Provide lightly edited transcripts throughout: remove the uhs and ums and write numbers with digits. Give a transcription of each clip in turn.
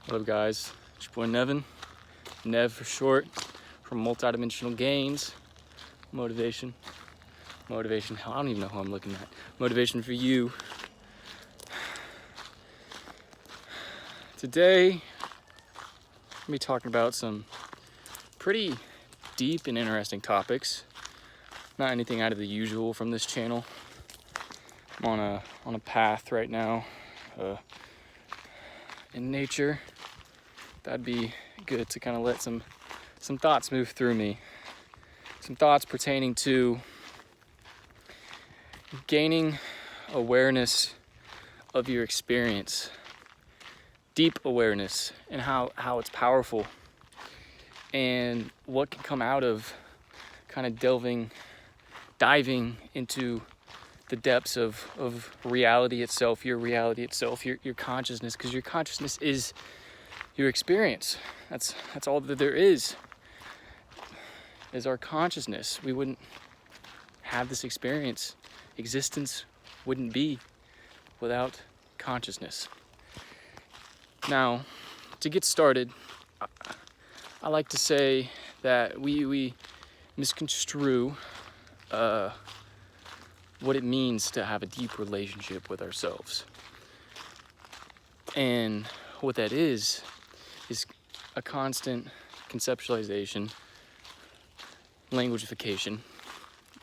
What up, guys? It's your boy Nevin, Nev for short, from Multidimensional Gains. Motivation. I don't even know who I'm looking at. Motivation for you. Today, I'm gonna be talking about some pretty deep and interesting topics. Not anything out of the usual from this channel. I'm on a path right now in nature. That'd be good to kind of let some thoughts move through me. Some thoughts pertaining to gaining awareness of your experience, deep awareness, and how it's powerful, and what can come out of kind of diving into the depths of reality itself, your reality itself, your consciousness, because your consciousness is your experience. That's all that there is our consciousness. We wouldn't have this experience. Existence wouldn't be without consciousness. Now, to get started, I like to say that we misconstrue what it means to have a deep relationship with ourselves. And what that is a constant conceptualization, languagification,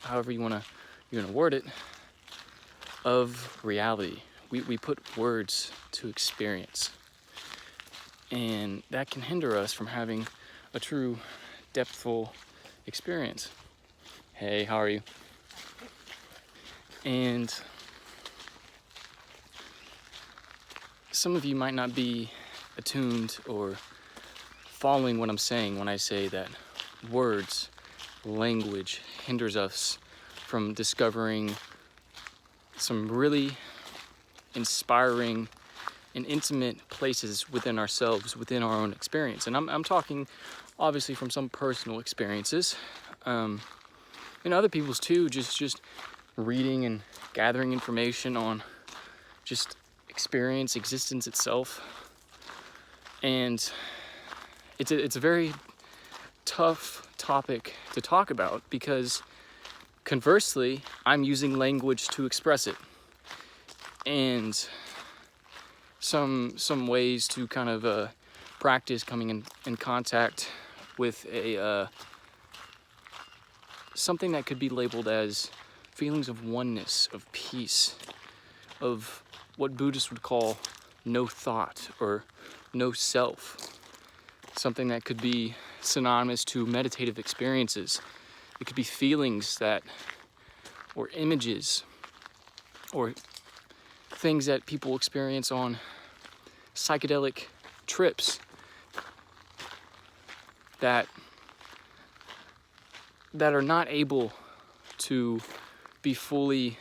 however you wanna word it, of reality. We put words to experience, and that can hinder us from having a true depthful experience. Hey, how are you? And some of you might not be attuned or following what I'm saying when I say that words, language, hinders us from discovering some really inspiring and intimate places within ourselves, within our own experience. And I'm talking obviously from some personal experiences, and other people's too, just reading and gathering information on just experience, existence itself. And it's a very tough topic to talk about, because conversely, I'm using language to express it. And some ways to kind of practice coming in contact with something that could be labeled as feelings of oneness, of peace, of what Buddhists would call no thought or no self. Something that could be synonymous to meditative experiences. It could be feelings or images, or things that people experience on psychedelic trips that are not able to be fully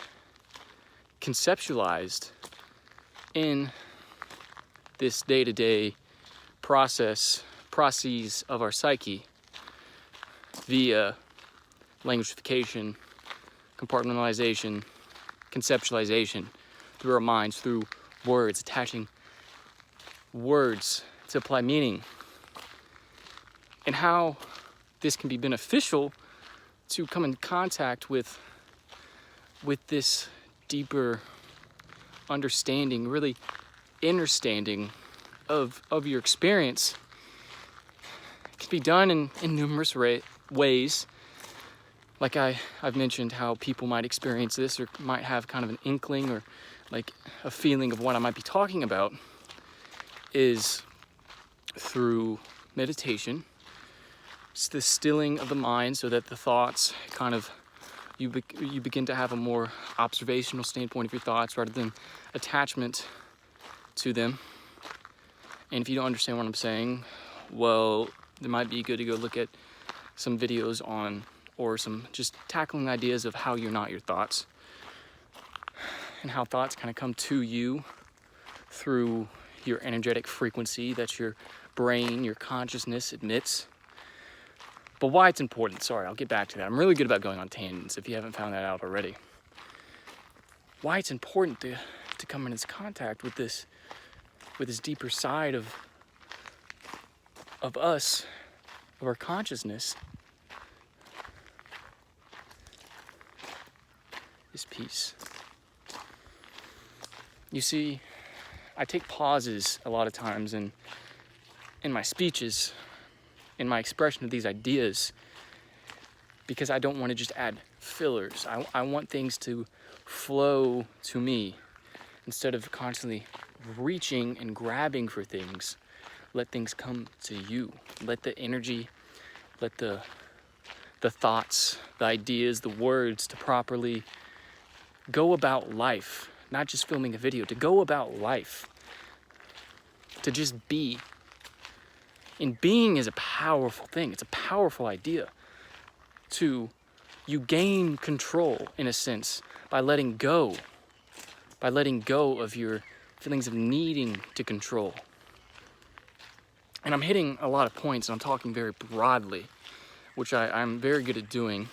conceptualized in this day-to-day processes of our psyche via languagification, compartmentalization, conceptualization through our minds, through words, attaching words to apply meaning, and how this can be beneficial to come in contact with this deeper understanding, really understanding of your experience. It can be done in numerous ways. Like I've mentioned, how people might experience this or might have kind of an inkling or like a feeling of what I might be talking about is through meditation. It's the stilling of the mind so that the thoughts kind of, you begin to have a more observational standpoint of your thoughts rather than attachment to them. And if you don't understand what I'm saying, well, it might be good to go look at some videos on, or some just tackling ideas of how you're not your thoughts, and how thoughts kind of come to you through your energetic frequency that your brain, your consciousness emits. But why it's important, sorry, I'll get back to that. I'm really good about going on tangents if you haven't found that out already. Why it's important to come into contact with this deeper side of of us, of our consciousness, is peace. You see, I take pauses a lot of times in my speeches, in my expression of these ideas, because I don't want to just add fillers. I want things to flow to me instead of constantly reaching and grabbing for things. Let things come to you. Let the energy, let the thoughts, the ideas, the words to properly go about life, not just filming a video, to go about life, to just be. And being is a powerful thing. It's a powerful idea. You gain control, in a sense, by letting go of your feelings of needing to control. And I'm hitting a lot of points, and I'm talking very broadly, which I'm very good at doing,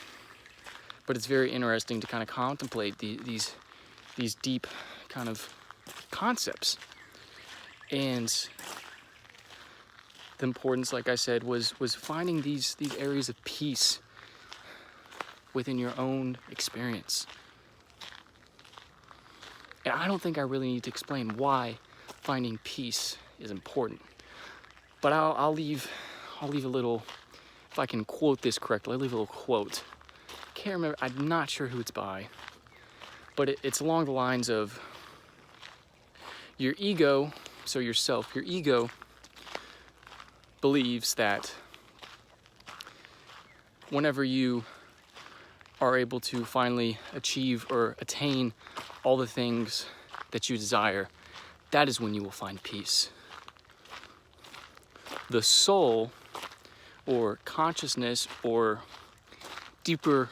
but it's very interesting to kind of contemplate these deep kind of concepts. And the importance, like I said, was finding these areas of peace within your own experience. And I don't think I really need to explain why finding peace is important. But I'll leave a little, if I can quote this correctly, I'll leave a little quote. Can't remember, I'm not sure who it's by, but it's along the lines of your ego, so yourself, your ego believes that whenever you are able to finally achieve or attain all the things that you desire, that is when you will find peace. The soul, or consciousness, or deeper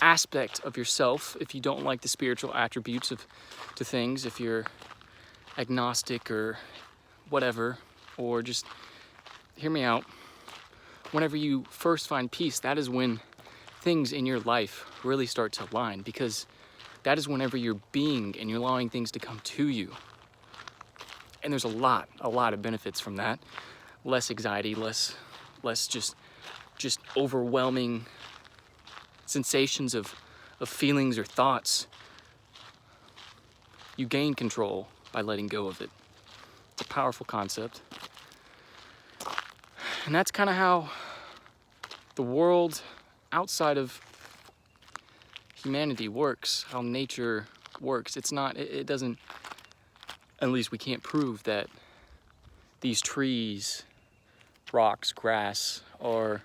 aspect of yourself, if you don't like the spiritual attributes to things, if you're agnostic or whatever, or just hear me out, whenever you first find peace, that is when things in your life really start to align, because that is whenever you're being and you're allowing things to come to you. And there's a lot of benefits from that. Less anxiety, less just overwhelming sensations of feelings or thoughts. You gain control by letting go of it. It's a powerful concept. And that's kind of how the world outside of humanity works, how nature works. It doesn't, at least we can't prove that these trees, rocks, grass are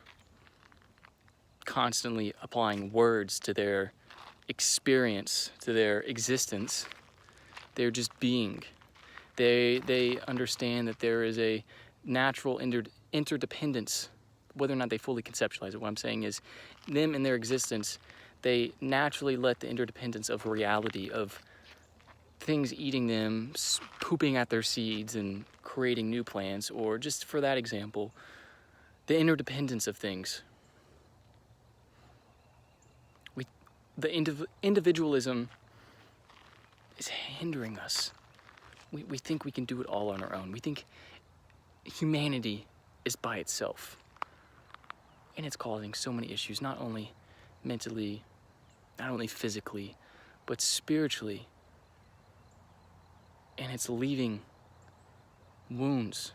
constantly applying words to their experience, to their existence. They're just being. They understand that there is a natural interdependence, whether or not they fully conceptualize it. What I'm saying is, them in their existence, they naturally let the interdependence of reality, of things eating them, pooping at their seeds and creating new plants, or just for that example, the interdependence of things. The individualism is hindering us. We think we can do it all on our own. We think humanity is by itself. And it's causing so many issues, not only mentally, not only physically, but spiritually. And it's leaving wounds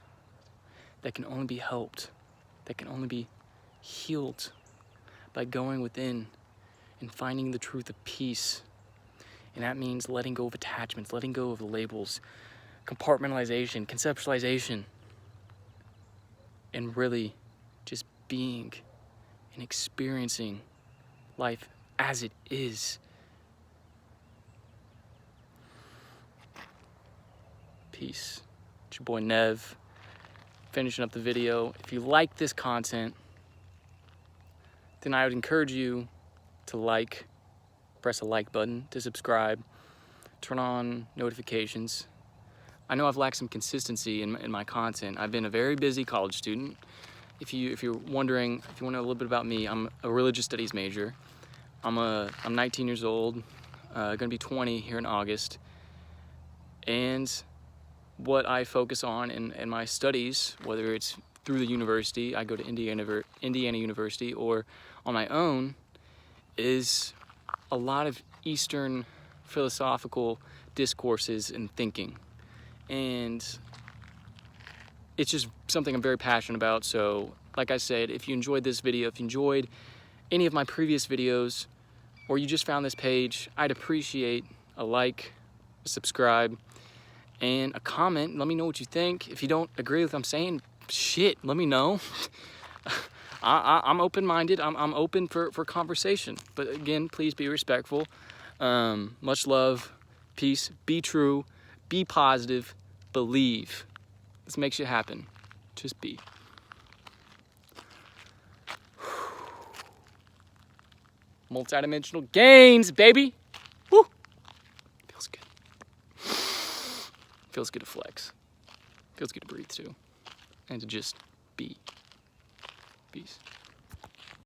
that can only be helped, that can only be healed by going within and finding the truth of peace. And that means letting go of attachments, letting go of the labels, compartmentalization, conceptualization, and really just being and experiencing life as it is. Peace. It's your boy Nev, finishing up the video. If you like this content, then I would encourage you to press a like button, to subscribe, turn on notifications. I know I've lacked some consistency in my content. I've been a very busy college student. If you're wondering, if you want to know a little bit about me, I'm a religious studies major. I'm 19 years old, gonna be 20 here in August. And what I focus on in my studies, whether it's through the university, I go to Indiana University, or on my own, is a lot of Eastern philosophical discourses and thinking. And it's just something I'm very passionate about. So, like I said, if you enjoyed this video, if you enjoyed any of my previous videos, or you just found this page, I'd appreciate a like, a subscribe, and a comment. Let me know what you think. If you don't agree with what I'm saying, shit, let me know. I'm open-minded. I'm open for conversation. But again, please be respectful. Much love, peace, be true, be positive, believe. This makes it happen. Just be. Multidimensional gains, baby. Woo! Feels good. Feels good to flex. Feels good to breathe too. And to just be. Peace.